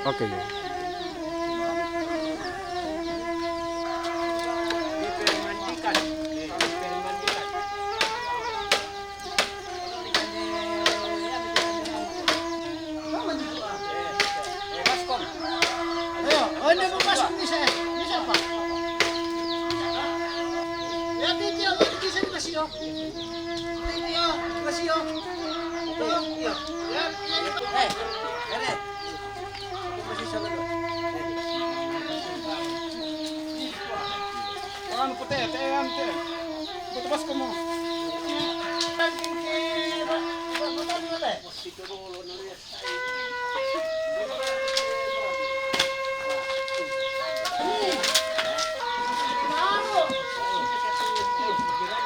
Oke. Ayo, anda mau masuk bisa, bisa pak? Ya titio, bisa dikasih yo. Titio, kasih yo. Yo, ya, hei, Ere, aku masih sama lo. Ano po te, ante. Buto pas ko mo. Ranking ke, berapa tahun ada?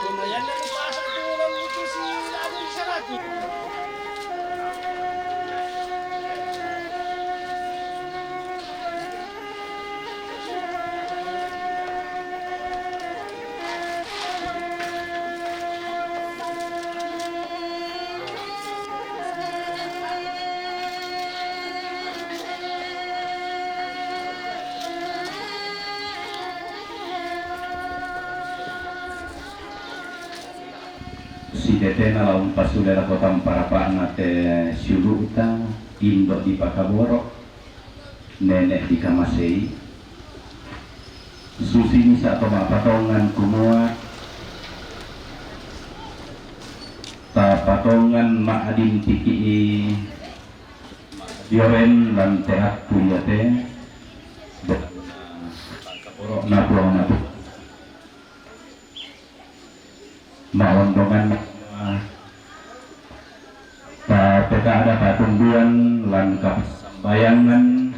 Lumayan na lupasan tulang itu si Abu Sarati. Si tetena laun pasudera kotam parapana te syuluta indok di Pakaboro nenek di Kamasei susini sa toma patongan kumua ta patongan maadin tiki dioren lan teak tuyate Pakaboro napuang napu maondongan peta ada patunduan lan kasambayangan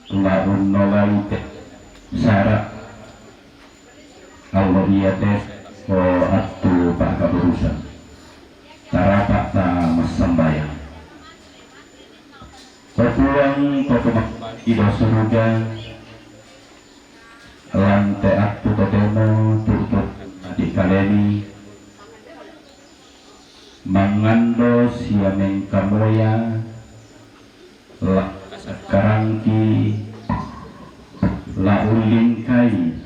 laun nolai syarat Allah iya tes o atu pak kaburusan tarapak ta masambayang kepulang kekemak ido suruga lan te atu totemo tutup adik kaleni mangando siameng kamoya la karangki la ulingkai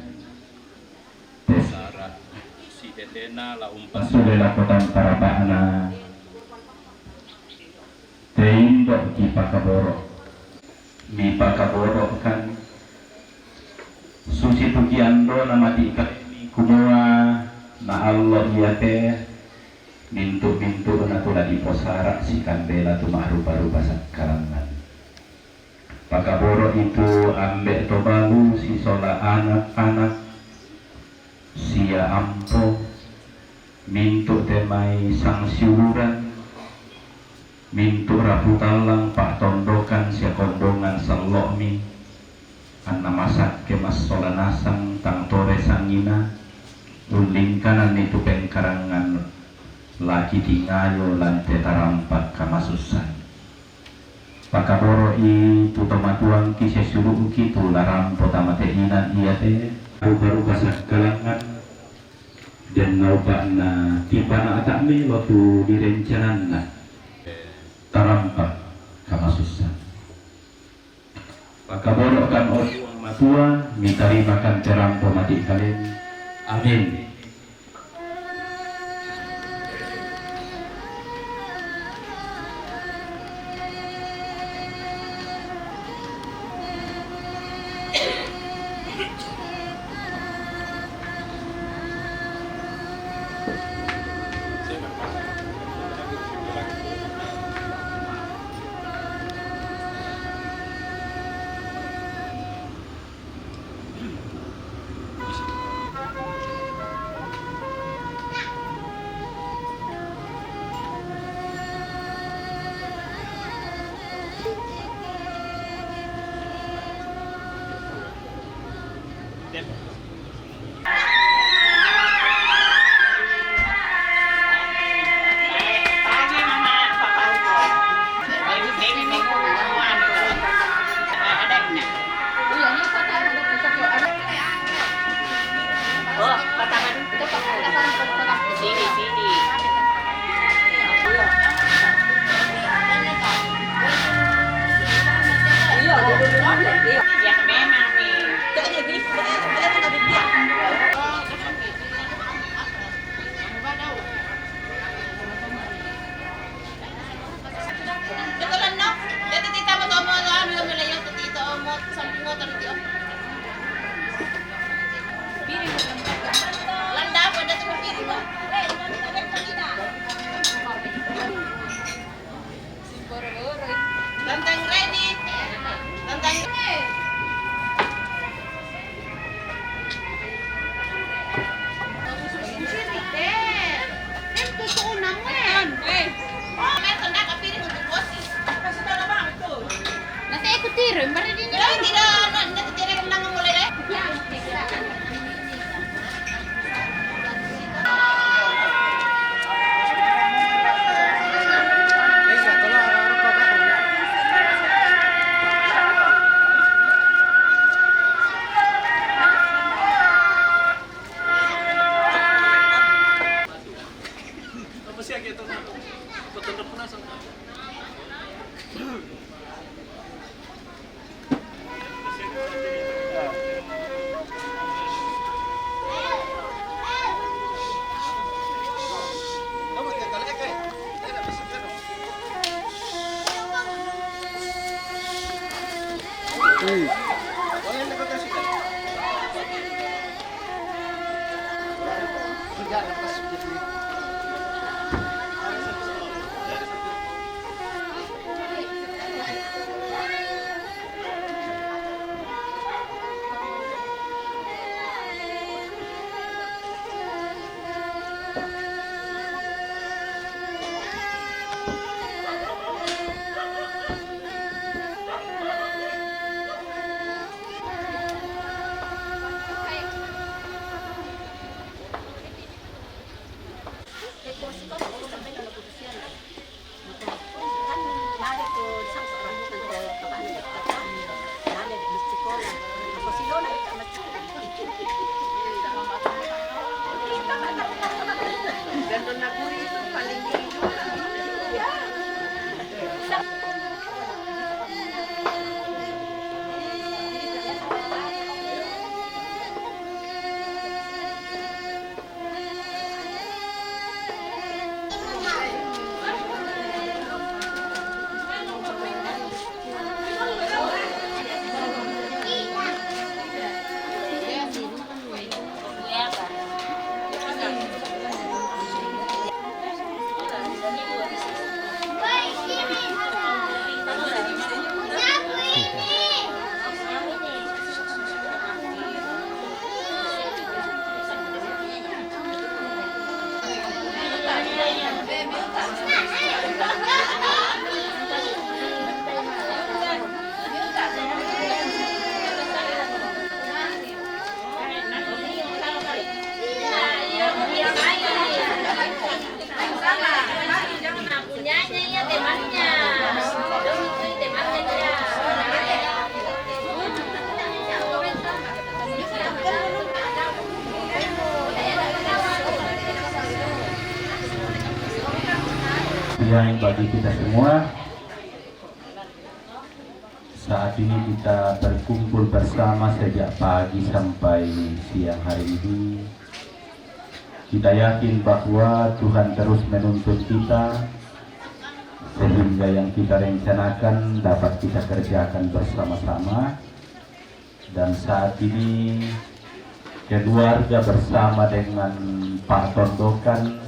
tesara si tetena la umpasulela kotan parabana teindo di Pakaboro mi Pakaboro kan suci tukiando nama di kumua na Allah iya teh bintu-bintu na tula di posara si kandela tu marupa-rupa sakarangan. Pakaboro itu ambek tobalu si sola anak-anak sia ampo mintu temai sang siuran mintu raputalang pak tondokan sia kondongan salokmi anna masak kemas sola nasang tang tore sangina uling kanan itu pengkarangan lagi tingayo lan tetarampak kamasusan Pakaboro itu tomatuang kisah suluh kitu laram potama teinan iya teh baru pasak kalangan dan naubana tipana atakmi waktu direncanana tarampak kamasusan Pakaboro kan orang matua mitari makan terampo mati kalian amin. Iya, Gandun na guri itu paling tinggi. Yang bagi kita semua, saat ini kita berkumpul bersama sejak pagi sampai siang hari ini. Kita yakin bahwa Tuhan terus menuntun kita sehingga yang kita rencanakan dapat kita kerjakan bersama-sama. Dan saat ini keluarga bersama dengan Pak Tondokan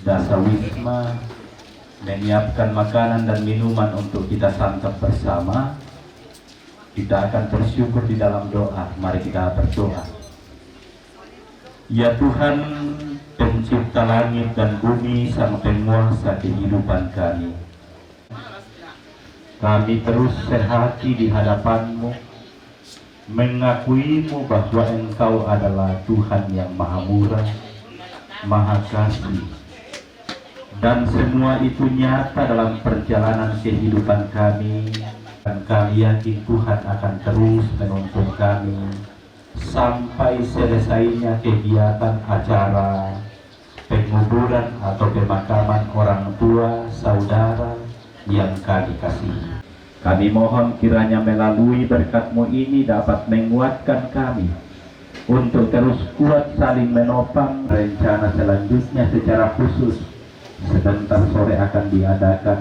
Dasa Wisma menyiapkan makanan dan minuman untuk kita santap bersama. Kita akan bersyukur di dalam doa. Mari kita berdoa. Ya Tuhan, pencipta langit dan bumi, sang penguasa kehidupan kami, kami terus sehati di hadapan-Mu, mengakuimu bahwa Engkau adalah Tuhan yang maha murah, maha kasih, dan semua itu nyata dalam perjalanan kehidupan kami. Dan kami yakin Tuhan akan terus menuntun kami sampai selesainya kegiatan acara penguburan atau pemakaman orang tua saudara yang kami kasihi. Kami mohon kiranya melalui berkat-Mu ini dapat menguatkan kami untuk terus kuat saling menopang. Rencana selanjutnya secara khusus sebentar sore akan diadakan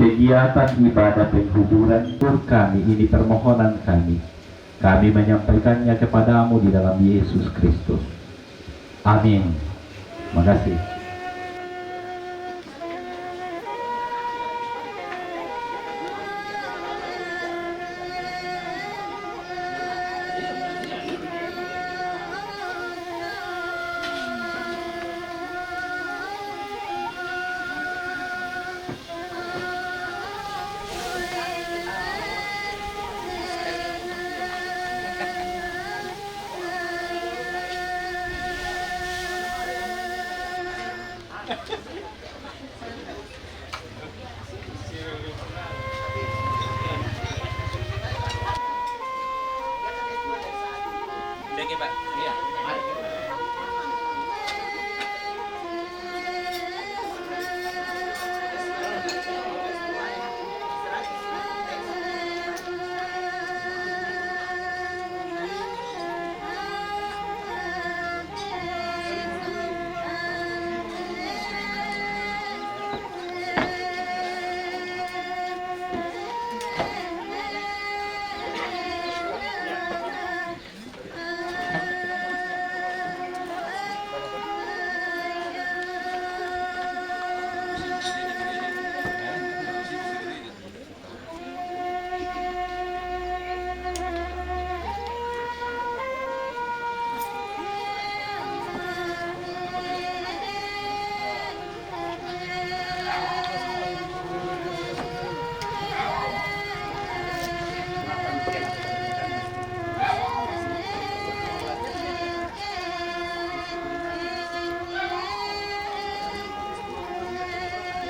kegiatan ibadah penghuburan kami. Ini permohonan kami menyampaikannya kepadamu di dalam Yesus Kristus. Amin. Terima kasih.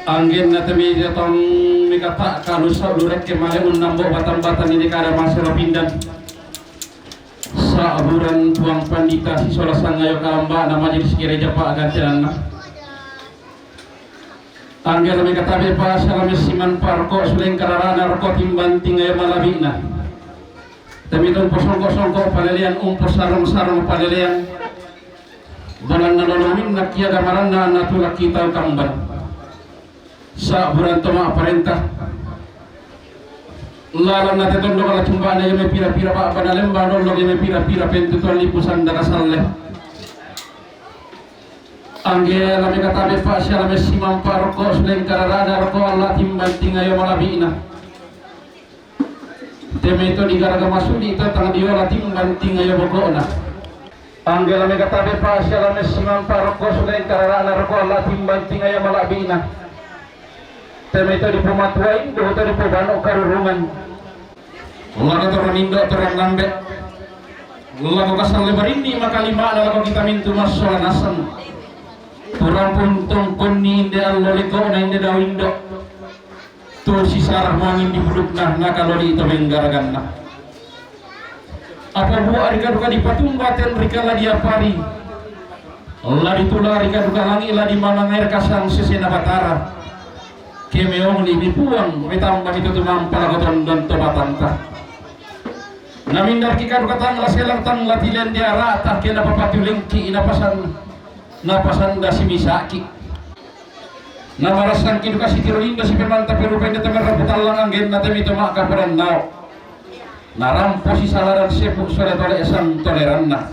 Angin na temi jatong mikata kalusa lurek kemale unambo batan-batan ini kada masih pindan sahuran tuang pandita si sola sangayo kalamba nama majelis gereja Pak Gantian Angger kami katabe pa salami siman parko suleng kararana roko timbanting ayo malabina Temitong kosong-kosong ko palelian sarong-sarong palelian Balan nanolomin nakia gamaran na natulak kita kamban Sa bulan toma aparenta Lalang natin itong lokal at chumbaan na yung may pira-pira pa panalembang Lolo yung may pira-pira pentutuan lipusan na kasalle Angge lami katabe pa siya lami simang parko suleng kararana roko Allah timbanting ayo malabina Teme itu digaraga masudi itu tang diola timbanting ayo bogona. Anggela me katabe pa siya lame simang paroko suleng kararana roko Allah timbanting ayo malabina. Teme itu di pematuain do itu di pebano karurungan. Allah kata ronindo terang nambe. Allah ko kasal lebarini makalima na ko kita mintu masolanasan. Turang puntong konni inde Allah liko na inde dawindo. Tu si sarah mangin di buduk nah nakaloli itu menggaragan nah apa buah rika duka di patumbaten rika lah dia pari Allah ditulah rika duka langi lah di mana air kasang sesena batara kemeong li puang metambah itu tumang palagoton dan tobatanta namindar kika duka tangla selang tangla tilen dia rata kena papatulengki napasan da si misaki Namarasan kidu kasih tirolinda si pemanta perupenda temer raputan lang anggen na temi tomak kaparan nao narampo si salaran sepu sore tole esang toleran na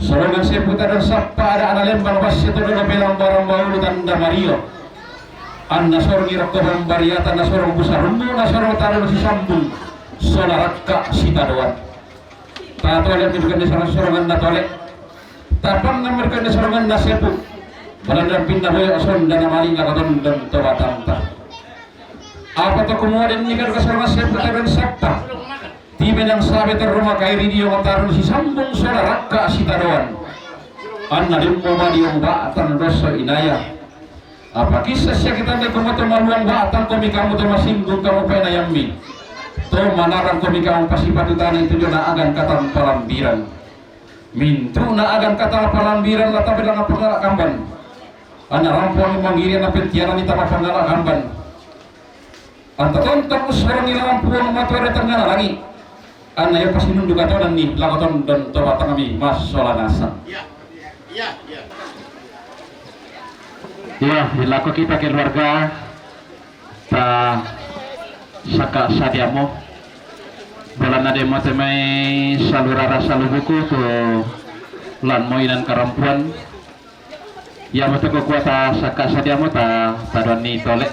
sorongan sepu tadar sappa ada analembang pasya tole na pelang barang baulu tanda mario anna sorong irak kohong bariata na sorong busarumbu na sorong taro si sambung sonarakka si tadoan ta tole pidukan di sorongan na tole tapan na merkan di sorongan na sepu Balandang pindah boyo ason dan amaling lakaton dan tobatanta. Apa to kemudian ni kan kasarna sepu taben sakta. Tibe nang sabe terruma kairi dio matarun si sambung sora rakka si tadoan. Anna limbo madiong baatan dosa inaya. Apa kisah siya kita ni kumato maluang baatan komi kamu to masinggung kamu pena yammi. To manarang komi kamu pasipatutan itu jo na agan katang palambiran. Mintu na agan katang palambiran lata belang pengalak kamban. Ana rampon mangiri na petiaran ita mapangala kamban. Anta tontong usarang ilang puang matore tengah langi. Ana ya pasti nunduk katonan ni lakoton dan tobatang kami masolanasa. Iya. Ya, ilaku kita keluarga ta saka sadiamo bulan ade mo temai salurara salubuku to lan moinan karampuan ya mo ko kuata saka sadiamo ta tadoni tole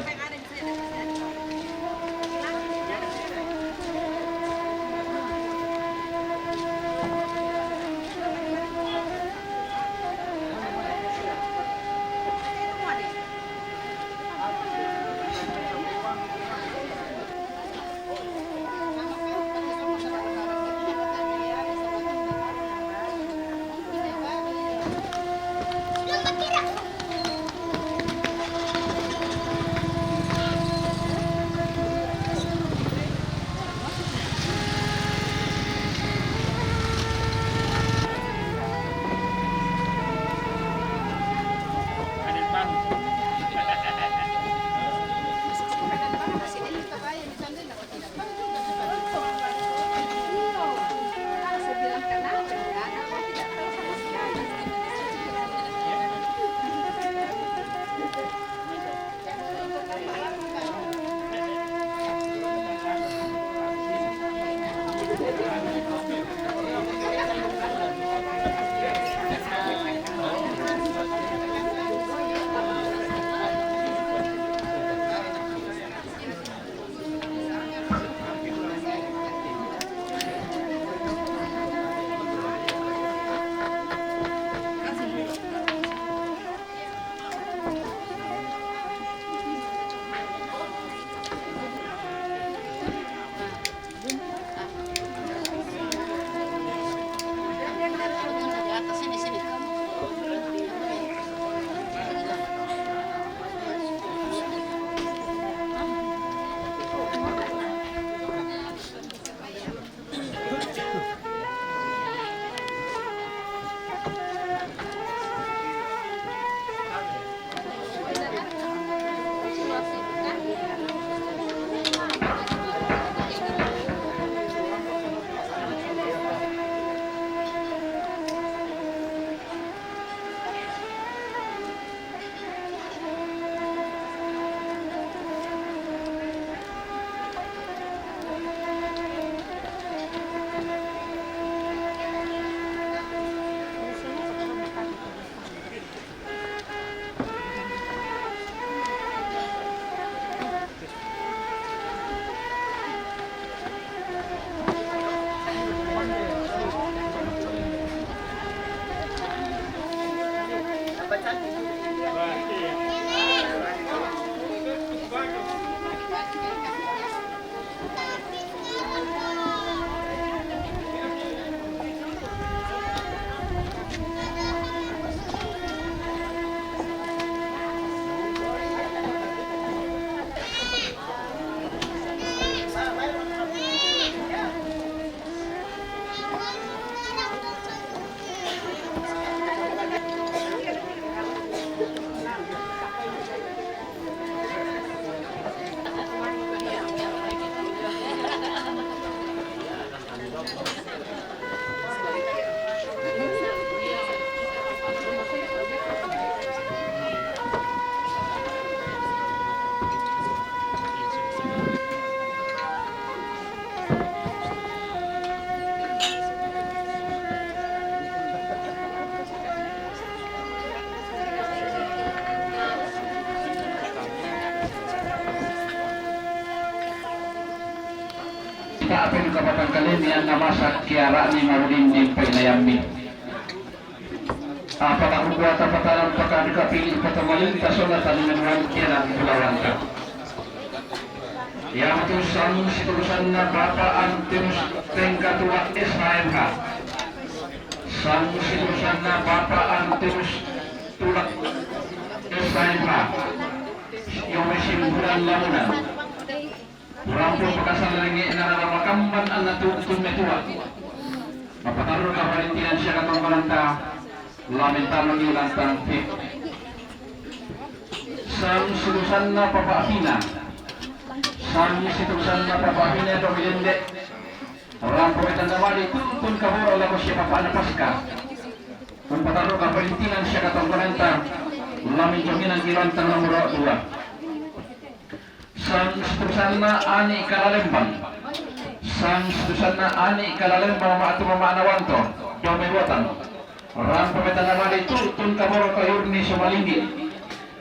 akan kalian yang namasak kiara ni maulin di pinayami. Apakah kuat apa tanam apakah dikapili pertemuan kasulatan dengan kiara Pulawan ka. Yang tusan situsanna Bapa Antimus Tengkatua SHMH. Sang situsanna Bapa Antimus Tulak SHMH. Yung may simbulan lamunan. Rampo pagkasal ringi na namakamban ang natutun metua. Mapataro ka parintinan siya katong kalanta. Lamentano ni lantang fit. Sang situsan na papahina. Sang situsan na papahina dominende. Rampo itandawali tutun kaburo lago siya papanapaska. Kung pataro ka parintinan siya katong kalanta. Lamentano ni lantang nomoro 2. Sang setusana ani kalalembang. Sang setusana ani kalalembang maatu mamanawanto. Domewatan. Orang pemetaan namali tutun kaboro kayurni sumalindi.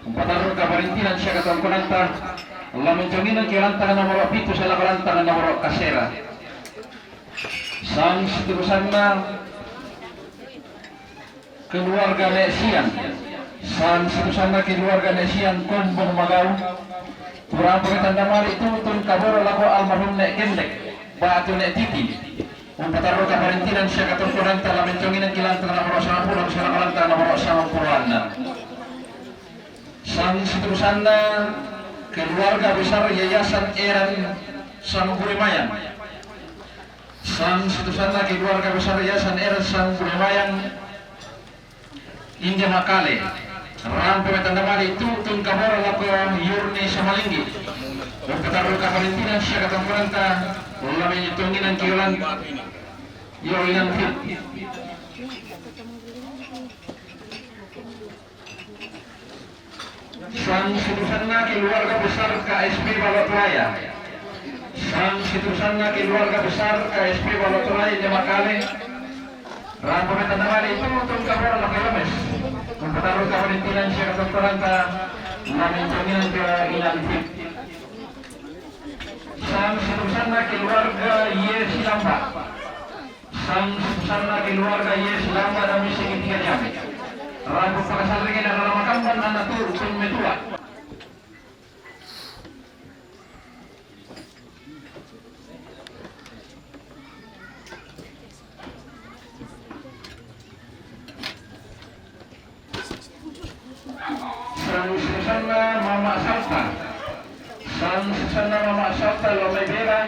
Umpataron kabarintinan siya katangkunanta. Lamin jonginan kiranta nomoro 7 sa lakaranta nomoro kasera. Sang setusana keluarga Nesian. Sang setusana keluarga Nesian kumbung magaw. Kurang pengetan damari tutun kaboro lako almarhum nek gendek batu nek titi umpataro kaparintinan siya katong kuranta lamin jonginan kilantang nomoro 10 sa nakalanta nomoro 10. Sang seterusana keluarga besar Yayasan Eran Sang Burimayan. Sang seterusana keluarga besar Yayasan Eran Sang Burimayan India Makale. Rampo metandamari tutun kaboro lako yurni samalinggi. Umpataro kaparintinan siya katong kuranta lamin jonginan kilan yoinan fit. Sang seterusana keluarga besar KSP Balotraya. Sang seterusana keluarga besar KSP Balotraya di Makale. Rampo metandamari tutun kaboro lako lames. Umpataro kaparintinan siya katong kuranta lamin jonginan ke inan fit. Sang seterusana keluarga Yes Lamba. Sang seterusana keluarga Yes Lamba dan misi 3 jam. Rampo pakasal ringin na namakamban anak turun metua. Sang seterusana Mama Salta. Sang seterusana Mama Salta Lomebera.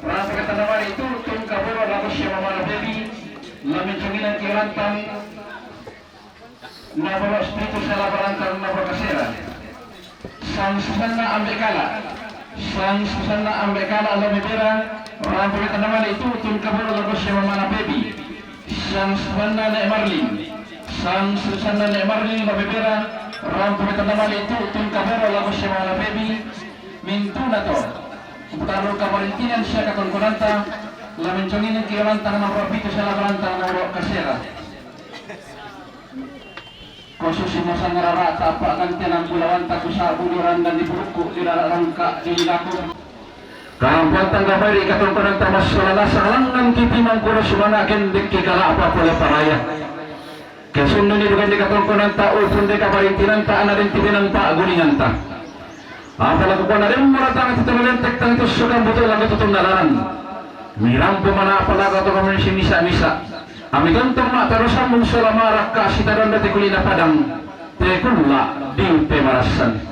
Rampo ketanamari tutun kaburo lago siya Mama Baby. Lamin jonginan kirantang nomor 10 sa labarantang nomor kasera. Sang seterusana Ambekala. Sang seterusana Ambekala Lomebera. Rampo ketanamari tutun kaburo lago siya Mama Baby. Sang seterusana Nek Marlin. Sang seterusana Nek Marlin Lomebera. Rampo ketanamari tutun kaburo lago siya Mama Baby. Mintuna to. Umpataro kaparintinan siya katong kuranta. Lamin jonginan kirantang nomor 7 sa labarantang nomor kasera. Khususnya sang rarata apa gantian Pulawan taku sa buluran dan dibuku dirarangka dilaku. Kampantang gabari katong kuranta mas solala sa langan kiti mangkuro sumana gendek kikala apa pula paraya. Kesundo ni dugan di katong kuranta ulpun de kaparintinan ta anarin tibinan pa guningan ta. Apalagi kung na rin mula tangan ito nalentek tangan ito sugang buto lang ito nalaran. Mirampo mana apalaga ito kami si misa-misa. Ami gantong matarosan mong salamarak ka sitaran dati kulina padang. Tekula di pemarasan.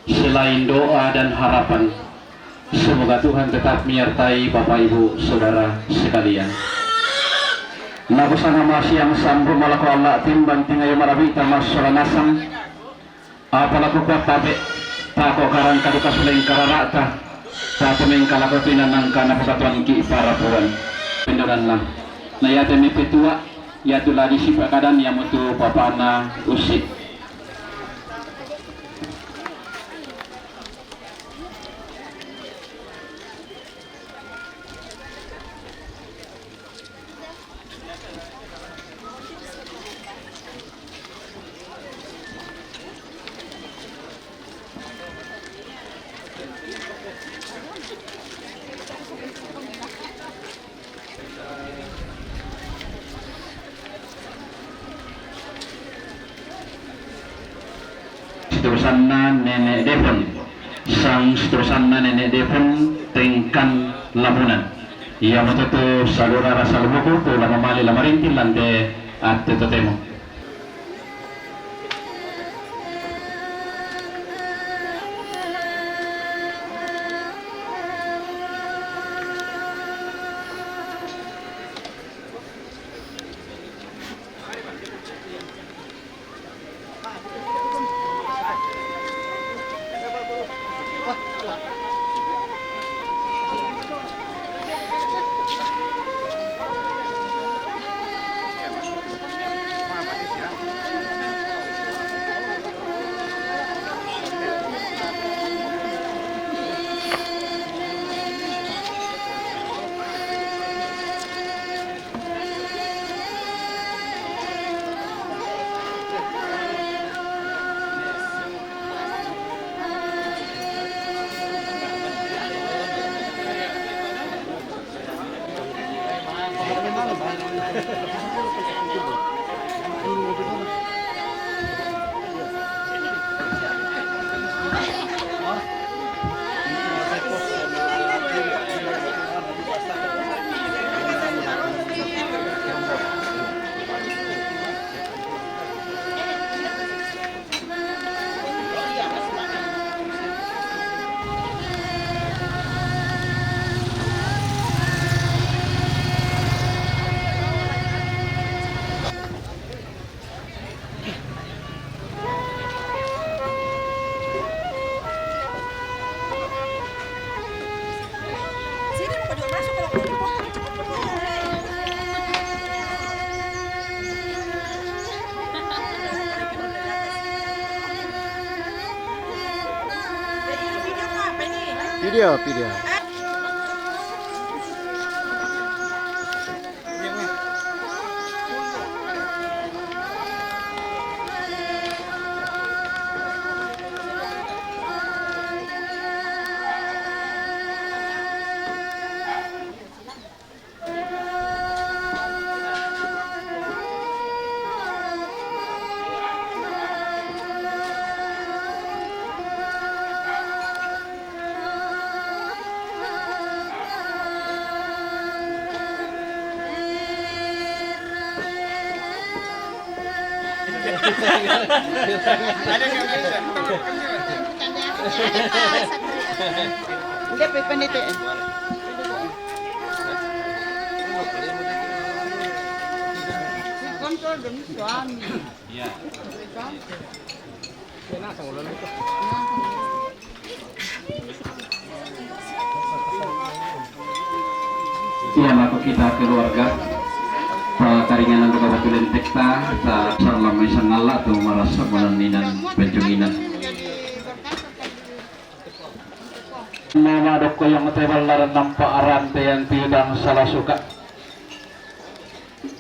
Selain doa dan harapan, semoga Tuhan tetap menyertai Bapak Ibu Saudara sekalian. Nabusana masih yang sambung malaku Allah timbang tingayo marabita masolanasam. Apalaku kuat tabe, tako karang kaduka suleng kararata, tako mengkalaku pinanangka napakatuan ki para puan. Pendoranlah, na yate mipitua, yatuladi sipakadan yamutu papana usik. Seterusanna Nenek Devon, sang seterusanna Nenek Devon Tengkan Lamunan. Ia matutu salura rasa lubuku tu lama mali lama rintil lante at temo. Video. Hindi, pipanito eh. Kontrol dun suami. Iya. Iya, maka kita keluarga Karingan untuk kabatulan tekta sa sarlamay sangala tu maras malaninan penjunginan. Mamadok ko yung tebalaran ng paarante yang tidang salah suka.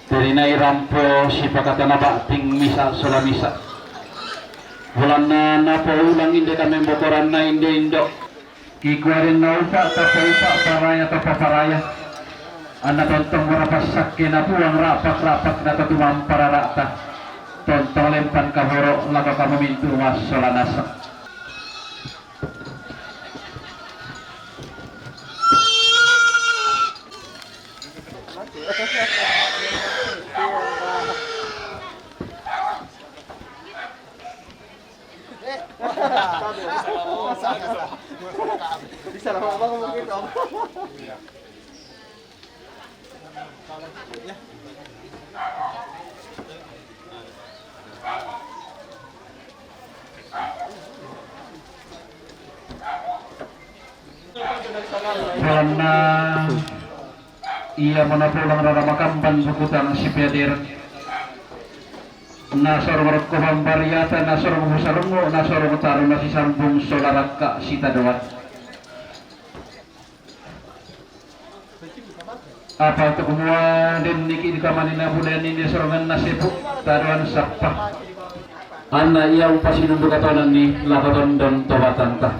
Tirinay rampo si pakatanaba ting misa sola misa. Bulan na napaulang hindi kami bokoran na indo. Kikwarin na upa tapaupa paraya tapaparaya. Anak tontong merapasak kena puang rapak-rapak na tatumam para rata. Tontong lempan kaboro laga kamu mintu mas solanasa. Bisa lama abang mungkin om. Karena ia menapulang raramakam bukutan si Piadir Nasor warok kubambariata nasor musarungo nasor mutaru nasi sambung solaraka sita dawat. Apa itu semua dan niki di kamanina bulan ini sorongan nasibu taruhan sapah. Anak ia upasin untuk katanan ni lakaton don tobatanta.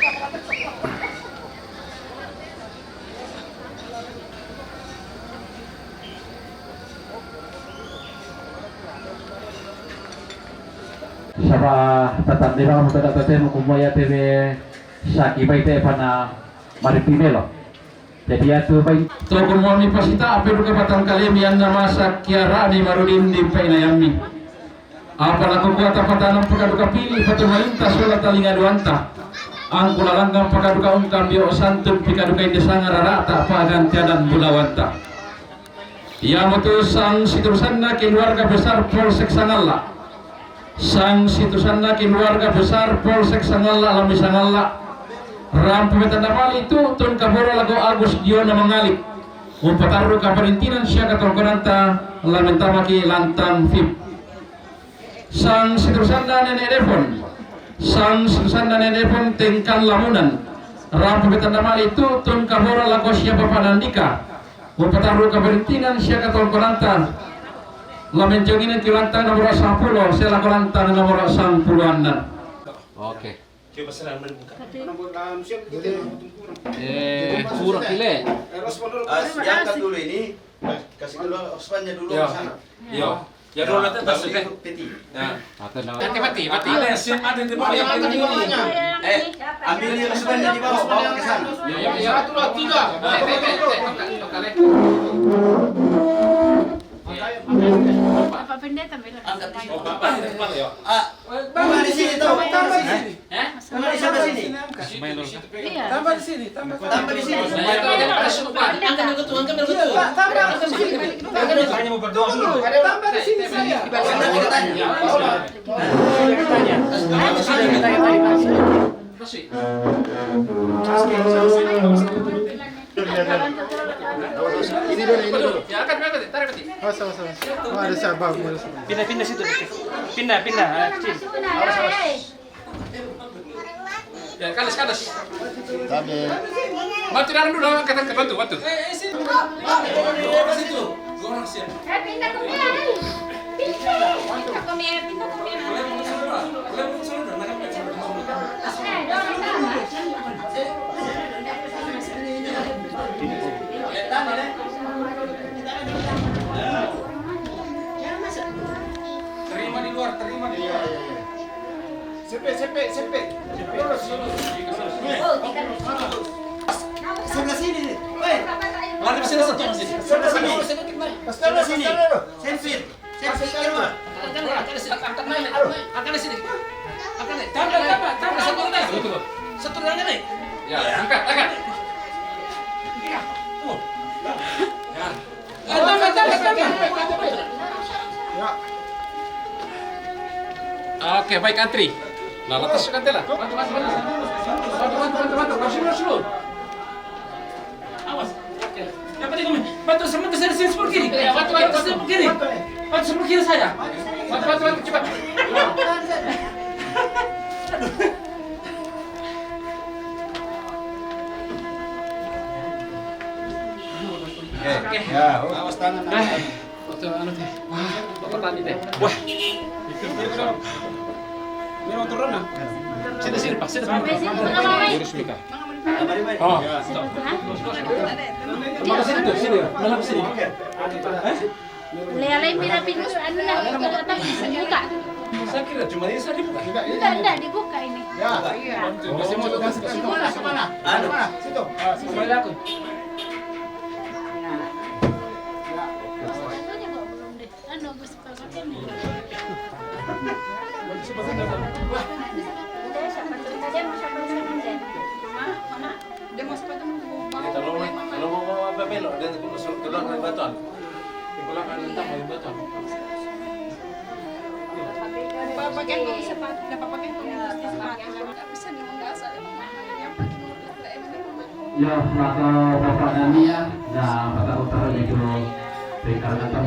Saba tatang di ba mo tada taten kumaya tebe sakibai te pana maripimelo. Jadi atu bai to kumami pasita ape duka batang kalemi yang nama sakiara ni marudin di painayami. Apa laku kuata patanam pakaduka pilih patu malinta sola talinga duanta. Ang kulalanggang pakaduka ungkam bio santun pikaduka inde sangarara tak pagan tiadan bulawanta. Ia mutusang situsanna keluarga besar Polsek Sangalla. Sang situsanna keluarga besar Polsek Sangalla alami Sangalla. Rampu Metandamali itu tun kaboro lago Agus Diona Mangali. Umpataru kaparintinan siya katongkonanta lamentamaki lantang fib. Sang situsanna nenek Devon. Sang situsanna nenek Devon tengkan lamunan. Rampu Metandamali itu tun kaboro lago siya papanandika. Umpataru kaparintinan siya katongkonanta lamenjonginan kilantang nomor 10 saya lakorantang nomor 10-an. Oke. Coba serang berbuka. Kurang kile. Diangkat dulu ini. Kasih dulu ospannya dulu ke sana. Yo. Ya dulu nanti tas deh. Peti. Nah, Mati. ada yang ada di bawah yang ini. Ambil yang ospannya di bawah, bawa ke sana. Satu dua tiga. Apa pendeta mila? Angkat di sini. Oh, bapak di depan ya. Tambah di sini tuh. Tambah di sini. Tambah di sana sini. Iya. Tambah di sini. Angkat betul, angkat betul. Hanya mau berdoa dulu. Tambah di sini saya. Ini dulu. Ya, angkat, tarik peti. Oh, ada sabah. Pindah situ. Pindah. Cin. Ya, kalas. Batu dalam dulu, angkat batu. Situ. Gua orang siap. Pindah ke mie. Pindah ke mie. Terima di luar. CP. Sebelah sini nih. Woi, Lari ke sini satu. sebelah sini. Sebelah sini. Sempit. Kira. Angkat di sini. Tambah satu lagi. Ya, angkat. Oke, baik antri. Nah, lantas kan lah. Bantu. Kasih. Awas. Oke. Yang penting bantu sama ke sini sebelah kiri. Ya, bantu sebelah kiri. Bantu sebelah kiri saya. Bantu cepat. Oke. Ya, awas tangan. Foto anu teh. Wah, foto tadi teh. Wah. Ini mau turun nah. Sini pas. Sampai sini mana Lurus Mika. Mari. Oh. Hah? Sini. Malah ke sini. Lelai pindah anu lah itu datang buka. Saya kira cuma ini saya dibuka. Enggak dibuka ini. Ya. Masih mau tukang Mana? Anu. Situ. kembali aku. Fotonya kok belum deh. Anu gue pakai ini. Dia mau sepatu mau. Kalau mau belok dan keluar dari batuan. Keluar dari batuan. Pakai kok sepatu, dapat pakai kok sepatu. Enggak bisa nih menggasal emang mahal. Ya, maka Bapak Dania, nah Bapak Utara itu berikan kata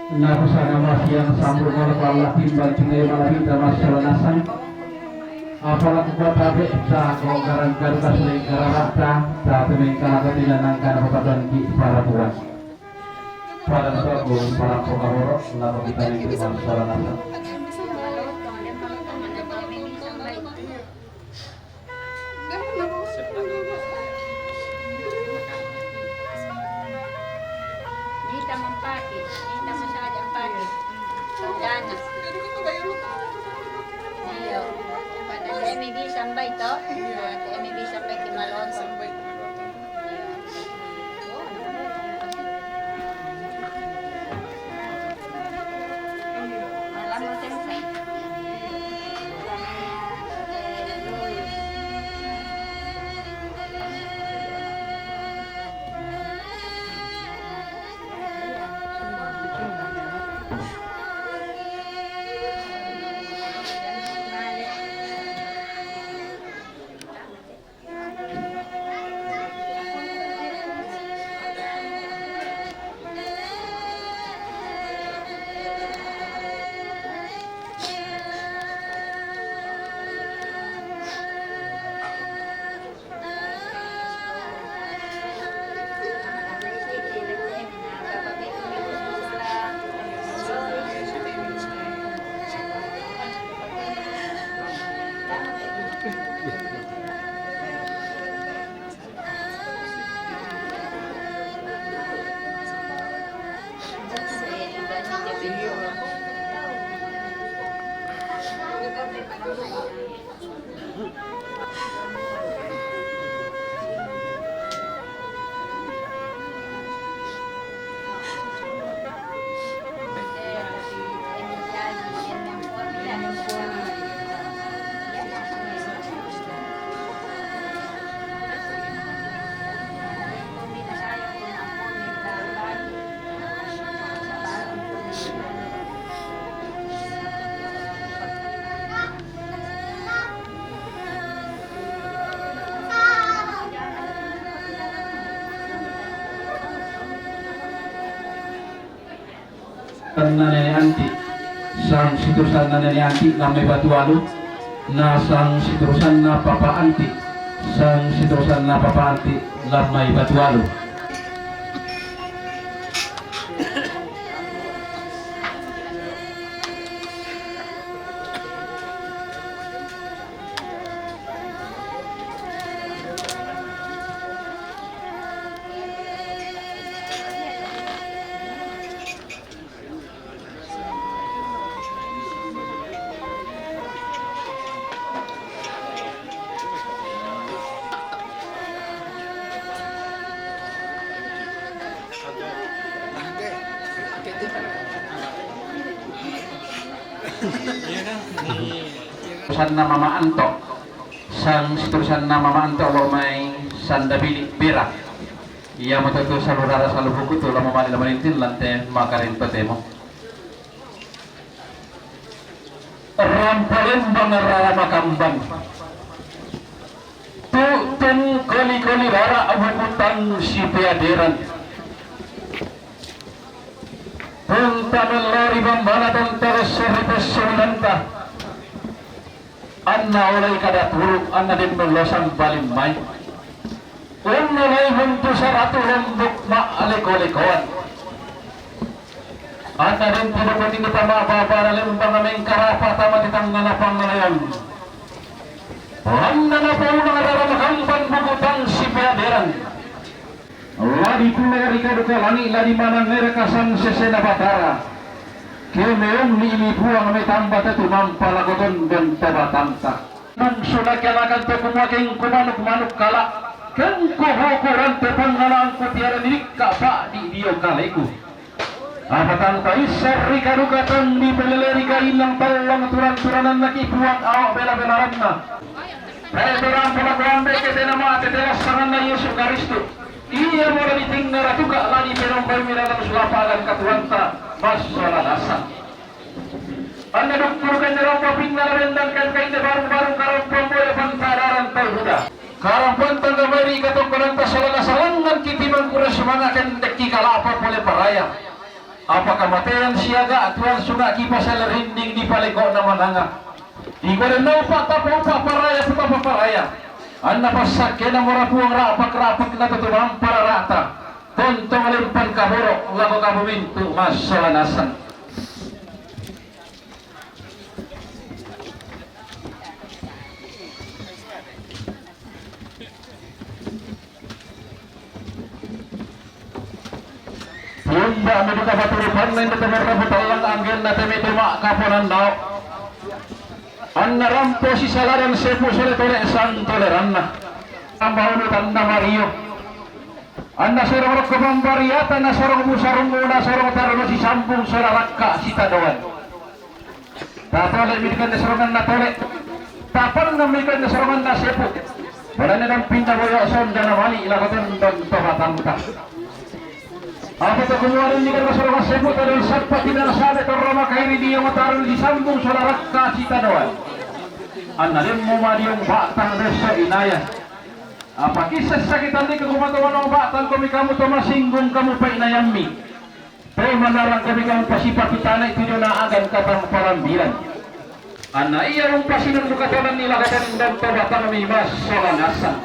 Napasana masiyang sambung Allah timbang tinggal malapit masalah nasan. Apalah kuat tabe sa ko garang garuda sing gararata sa tuming kalagatinan kana papadon di para buwan. Pada sa ko para ko kaboro na kita ni masalah nasan. Dita mampaki, dita masyado ang paki. Danas. Iyo. Pada MB sampai to, MB sampai ke Malon sampai. Malam mo sensei. Nenek anti sang situsan nenek anti namai batu alu na sang situsan na papa anti sang situsan na papa anti namai batu alu. San na mama anto sang situsan na mama anto lo may sandabili pira iya mo to salurara salubuku to lamo mali lamalintin lante makarin patemo rampalin bangarara makambang tu tun kali rara abukutan si peaderan punta melari bambana dan terus seripes solidanta anna olay kada turuk anna din melosan balimay unalay huntu saratu lembuk ma'alik-olikoan anna din tinuputin kita mapapara lembang aming karapatama ditang nanapang ngalayan anna na po nangararamakangpan bukutang si peaderan ladi tunay kaduka langi ladi manang nerekasan sesena batara kemeong ni buang may tambah tu mampalagoton dan tabatanta nang sulakalakan te kumaking kumanuk kala kan kuhukuran te pangalaan ko tiara nikka pa di dio kaleku apatan ta isar rikadukatan di peleleri ilang talang turan-turanan nakibuang awak bela-belaran na Pedorang pelakuan beke tenama tetelas sangan na Yesus Karisto iya mo rin itingnara tuka lani penumpay miralang sulapagan katuanta masalah dasar anda dukturkan dalam paping nalabendan kan kain barung-barung karang pemboya pantararan terhuda karang pantang kembali katok penanta salang-salangan kitiman kura semangakan deki kalapa boleh paraya apa kamatayan siaga atuan sunga kipasal rinding di paliko na mananga di ko rin pa paraya sa paraya anna pasak kena morapuang rapak na tutubang para rata tontong limpan kaburo lago kabumintu masalanasan. Yunda anu duka baturupan lain tetemar kabutalang anggen na temi tuma kapunan daw. Anna rampo si salaran sepu sole tole san toleranna. Ambahunu tanda Mario. Anna sorong rok kepambariatan na sorong musarong muna sorong tarno si sambung sora rakka si tadoan. Tatole midikan na sorongan na tole. Tapal na midikan na sorongan na sepu. Wala na ng pindaboyo son dana mali ilakatan don tohatan ta. Apa to kumuarin ni kan masyarakat sebut adalah sabpa tidak sabe to Roma kairi dia mataron disambung saudara kasita doan. Analim mo madiyong batang desa inaya. Apa kisah sakitan di kekumatawan ng batang kami kamu to masinggung kamu pa inayami. Pero manarang kami kamu pasipat tanay tidak na agan katang parambilan. Ana iya mong pasinan lukatanan nila katan dan to batang kami mas solanasan.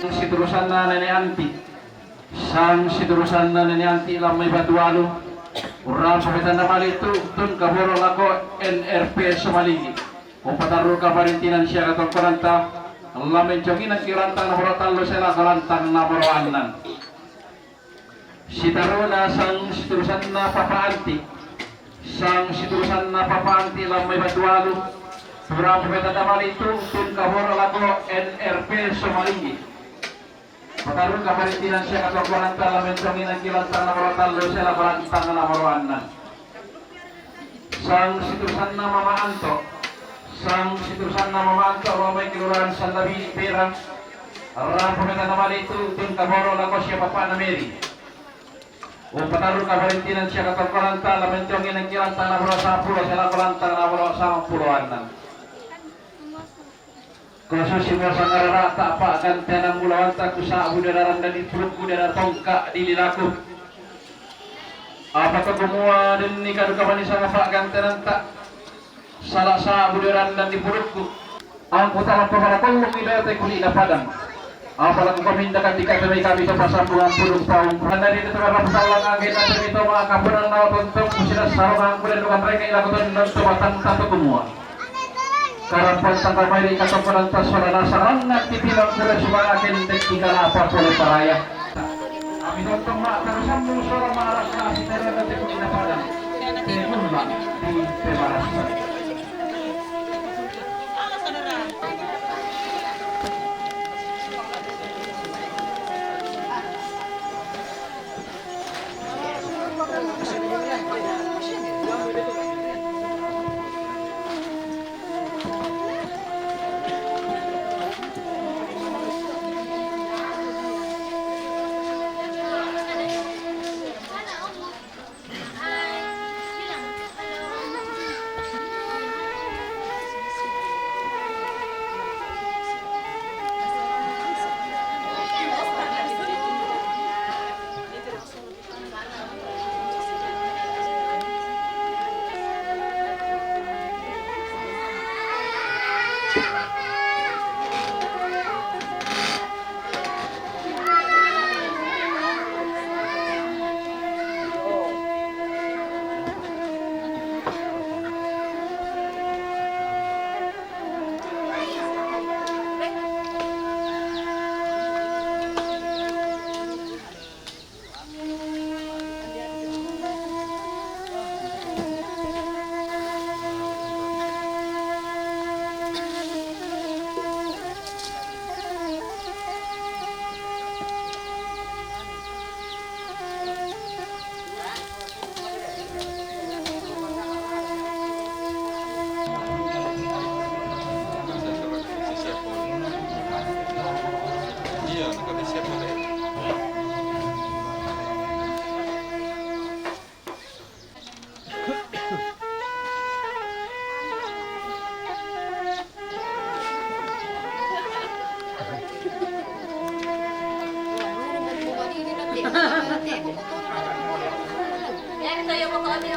Siturusan na nenek anti sang siturusan na nenek anti lamay batualo Urang pametan na mali itu tun kaboro lako NRP Somaligi. Upatarul kabarintinan siya katong kuranta. Allah menjongin ang kirantang na talo sila karantang na anan. Sitaruna sang siturusan na papaanti. Sang siturusan na papaanti lamay badwalo. Urang pametan na mali itu tun kaboro lako NRP Somaligi. Patarul kabarintinan siya katong kuranta la menjongin ang kirantang na talo sila karantang na anan. Sang siturusan na mamaanto. Sang siturusan na mamaanto ramai kelurahan Sandabi Perang. Arang pemetan nama itu tun kaboro lako siya papa na Mary. O patarul kabarintinan siya katong kuranta la menjongin ang kirantang na sa pulo sila kurantang na sa puloan. Khusus simul sangarara tak apa akan tenang mulawan tak kusa budaran danipuluk budara tongka di lilaku. Apa kegemua dan nikah duka manis sama pak gantenan tak salah sa budaran dan dipulukku. Ang utama pemaraton mengidaya tekuni na padang. Apalagi pemindakan di kami to pasambungan puluk tahun. Dari itu karena pesawalan angin dan itu makapunan na tontok musira sarang bulan dukan mereka ilakukan dan tobatan tato gemua. Karapan tanggal may katoparan ta solana sarang nagtipilang sila sumalakin teknika na apa pula paraya. Amin untuk mak terusan musora malas na sinera na tekuni na padang. Temunla di Pemarastan. Yan, tayo mo kami.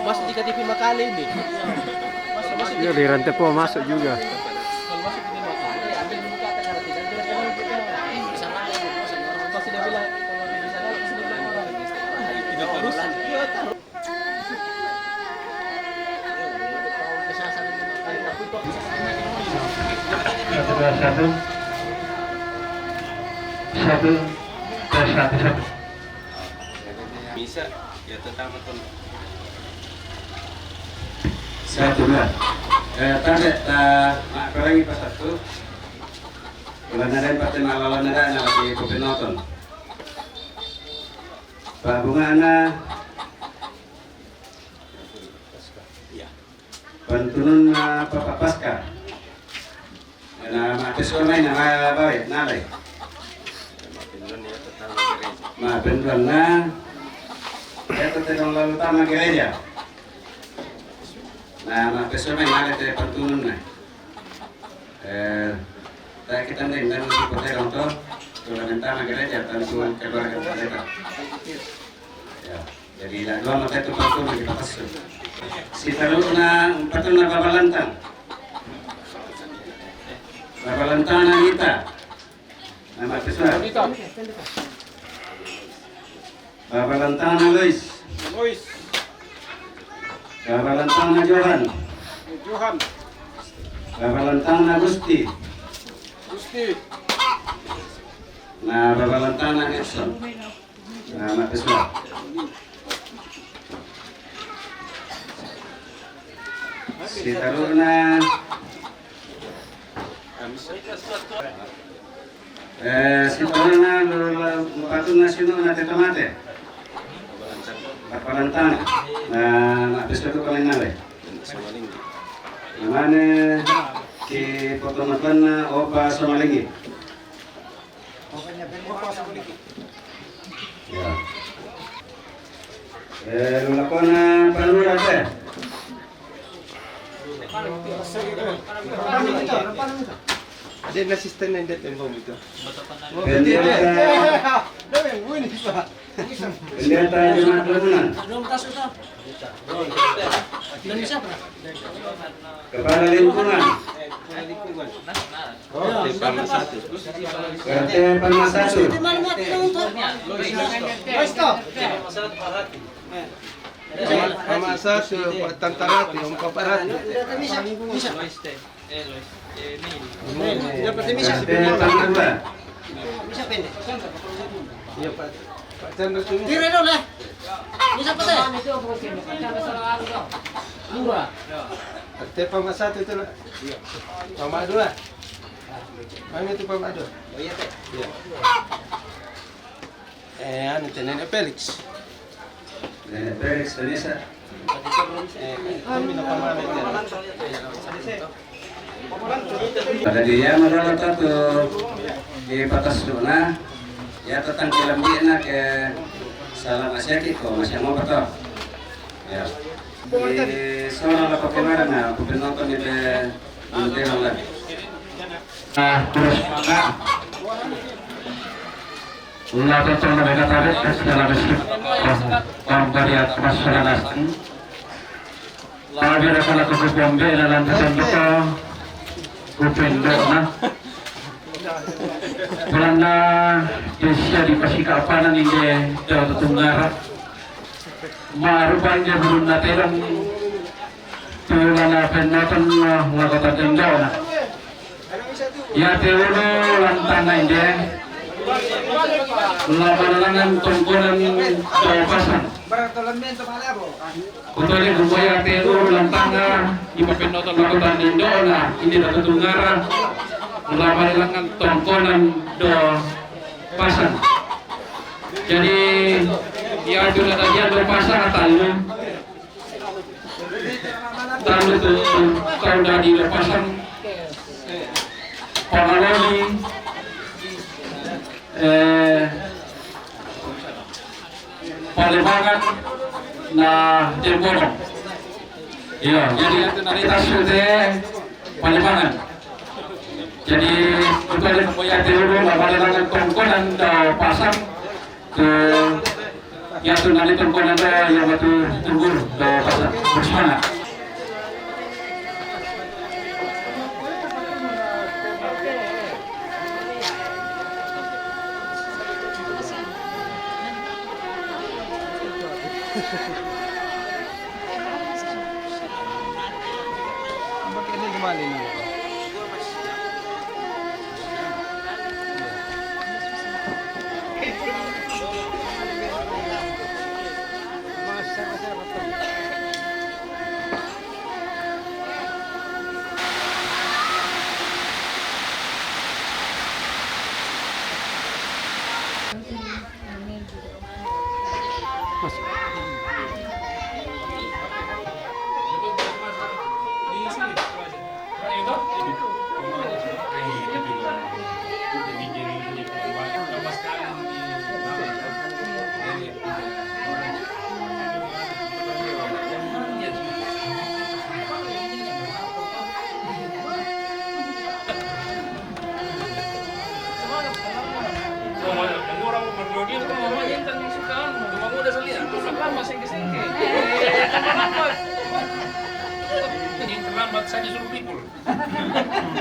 Mas di KTP Makale ini. Ya, di rantai po masuk juga. Kalau masuk di Makale, ambil muka atas arti dan bisa naik. Pasti dia bilang kalau dia bisa naik, pasti dia bilang orang. Tidak terus. Iya, taruh. Satu. Bisa, ya tetap betul. Satu bulan. Tadi kurangi pas satu. Bulan ada empat lawan ada lagi kopi nonton. Pak bunga anak. Bantunan Bapak Pasca. Nama pesol main nama baik nalai. Ma bantuan na. Ya tetap lalu utama gereja. Nah, pesol main nalai te bantunan na. Kita nih dan di kota Ronto, tuan utama gereja bantuan keluarga kita. Ya, jadi dua mata itu bantuan kita pasal. Si taruh na patun na babalantang na kita nama pesawat babalantang na Luis babalantang na Johan babalantang na Gusti na babalantang na Edson nama pesawat. Si taruh na si taruh na patun na sino na tetomate kapalantana na napis ko kami nalay namane ki potomatlan na opa Somalinggi ya lulakon na panurat Ada na asisten na hindi tempo ito. Pendeta Jemaat Labunan. Kepala Lingkungan. RT Palma 1. Mama satu tantarati, paparati. RT Palma 2. Iya Pak. Pak Chandra tu. Tira dulu lah. Bisa apa teh? Arte Pama satu itu lah. Pama dua. Mana itu Pama dua? Oh iya teh. Iya. Anu teh Nenek Felix. Nenek Felix Vanessa. Kami nak Pama Pada dia menolak satu di batas zona ya tentang film dia nak ke salam asyaki kok masih mau betul ya di sana lah kemarin nah aku penonton itu nanti malam terus ulah betul mereka tarik secara besar pemberian masyarakat kalau dia kalau ke Bombe dalam kesan Kupendo na Pelanda Desya di pasikapanan hindi daw tunggara marupan dia belum naterang tulang na penatan wakatateng daw na ya teolo lantang na hindi labalangan tungkulan daw pasan Kutuli gumaya teolo lantang na ipapenotan lakutan indo na hindi natutungara labalangan tungkulan daw pasan jadi ya sudah tadi do pasan atalo Lalu itu kalau udah dilepaskan pengalami Palimangan na Timbono. Iya, jadi itu nanti tasnya Palimangan. Jadi itu ada pembayar dulu, ada dengan tongkonan pasang ke yang tu nanti tongkonan yang batu tunggur pasang bersama. Bakit ini gimana ini? Terlambat saya disuruh pikul.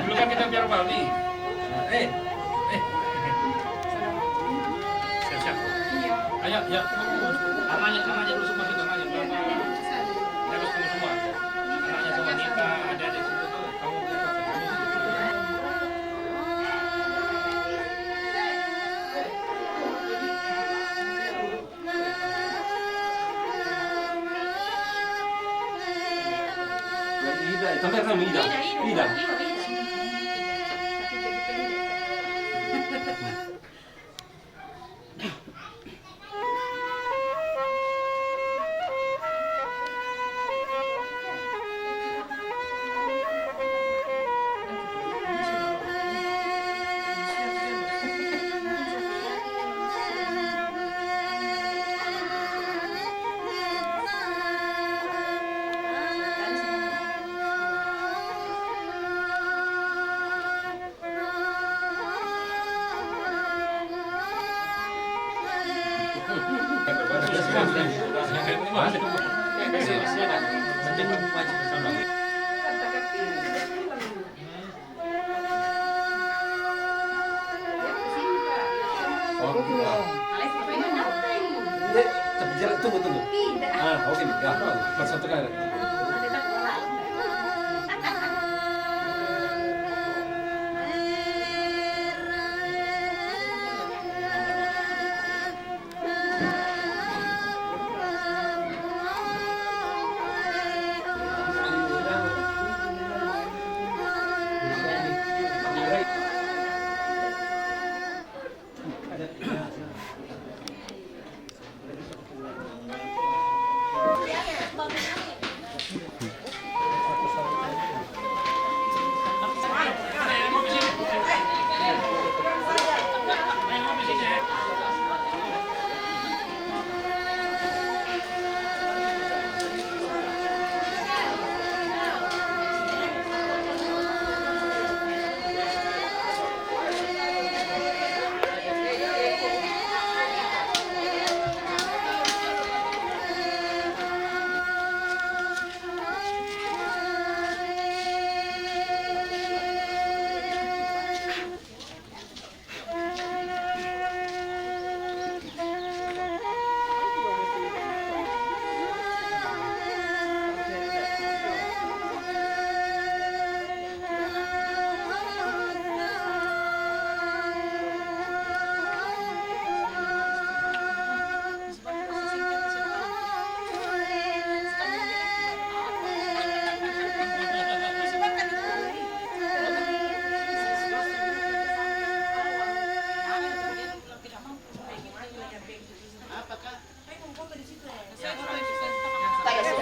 Dulu kan kita biar Bali. Siap-siap. Ayo, ya. Anaknya dulu semua kita nanya. Harus kamu semua. Anaknya sama Nita, ada di situ tuh. Kamu sampai kamu Ida. Tunggu. Oke, ya. Satu kali.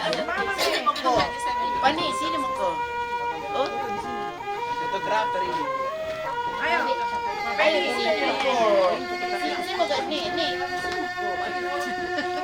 Sino mo ko? Pani, sino mo ko? Oh? Photographer ini. Ayo. Pani, sino mo ko? Sino mo ko? Ni. Sino mo ko?